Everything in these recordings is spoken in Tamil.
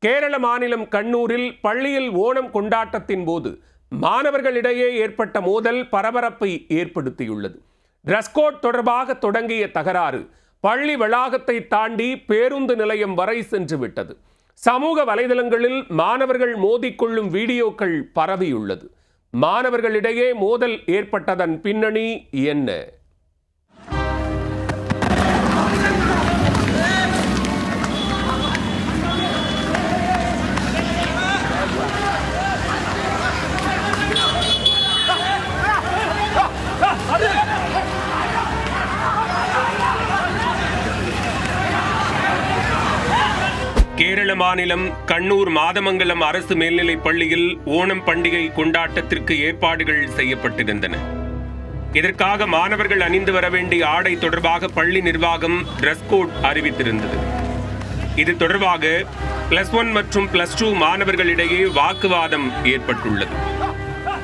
கேரள மாநிலம் கண்ணூரில் பள்ளியில் ஓணம் கொண்டாட்டத்தின் போது மாணவர்களிடையே ஏற்பட்ட மோதல் பரபரப்பை ஏற்படுத்தியுள்ளது. டிரஸ் கோட் தொடர்பாக தொடங்கிய தகராறு பள்ளி வளாகத்தை தாண்டி பேருந்து நிலையம் வரை சென்று விட்டது. சமூக வலைதளங்களில் மாணவர்கள் மோதிக்கொள்ளும் வீடியோக்கள் பரவியுள்ளது. மாணவர்களிடையே மோதல் ஏற்பட்டதன் பின்னணி என்ன? கேரள மாநிலம் கண்ணூர் மாதமங்கலம் அரசு மேல்நிலைப் பள்ளியில் ஓணம் பண்டிகை கொண்டாட்டத்திற்கு ஏற்பாடுகள் செய்யப்பட்டிருந்தன. இதற்காக மாணவர்கள் அணிந்து வர வேண்டிய ஆடை தொடர்பாக பள்ளி நிர்வாகம் டிரஸ் கோட் அறிவித்திருந்தது. இது தொடர்பாக +1 மற்றும் +2 மாணவர்களிடையே வாக்குவாதம் ஏற்பட்டுள்ளது.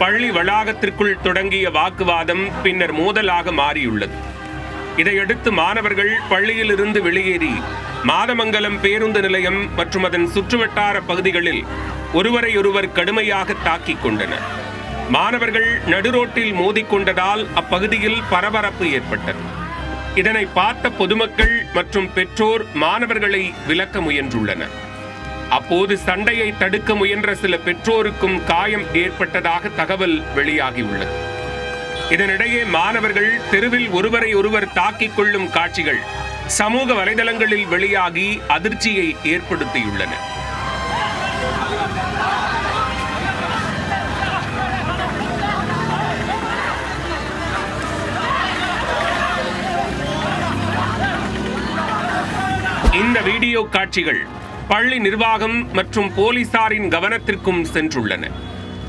பள்ளி வளாகத்திற்குள் தொடங்கிய வாக்குவாதம் பின்னர் மோதலாக மாறியுள்ளது. இதையடுத்து மாணவர்கள் பள்ளியில் இருந்து வெளியேறி மாதமங்கலம் பேருந்து நிலையம் மற்றும் அதன் சுற்றுவட்டார பகுதிகளில் ஒருவரையொருவர் கடுமையாக தாக்கிக் கொண்டனர். மாணவர்கள் நடுரோட்டில் மோதிக்கொண்டதால் அப்பகுதியில் பரபரப்பு ஏற்பட்டது. இதனை பார்த்த பொதுமக்கள் மற்றும் பெற்றோர் மாணவர்களை விலக்க முயன்றுள்ளனர். அப்போது சண்டையை தடுக்க முயன்ற சில பெற்றோருக்கும் காயம் ஏற்பட்டதாக தகவல் வெளியாகியுள்ளது. இதனிடையே மாணவர்கள் தெருவில் ஒருவரை ஒருவர் தாக்கிக் கொள்ளும் காட்சிகள் சமூக வலைதளங்களில் வெளியாகி அதிர்ச்சியை ஏற்படுத்தியுள்ளன. இந்த வீடியோ காட்சிகள் பள்ளி நிர்வாகம் மற்றும் போலீசாரின் கவனத்திற்கும் சென்றுள்ளன.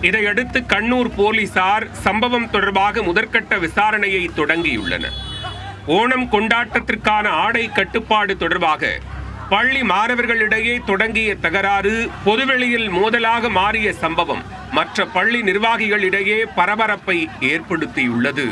இதையடுத்து கண்ணூர் போலீசார் சம்பவம் தொடர்பாக முதற்கட்ட விசாரணையை தொடங்கியுள்ளனர். ஓணம் கொண்டாட்டத்திற்கான ஆடை கட்டுப்பாடு தொடர்பாக பள்ளி மாணவர்களிடையே தொடங்கிய தகராறு பொதுவெளியில் மோதலாக மாறிய சம்பவம் மற்ற பள்ளி நிர்வாகிகளிடையே பரபரப்பை ஏற்படுத்தியுள்ளது.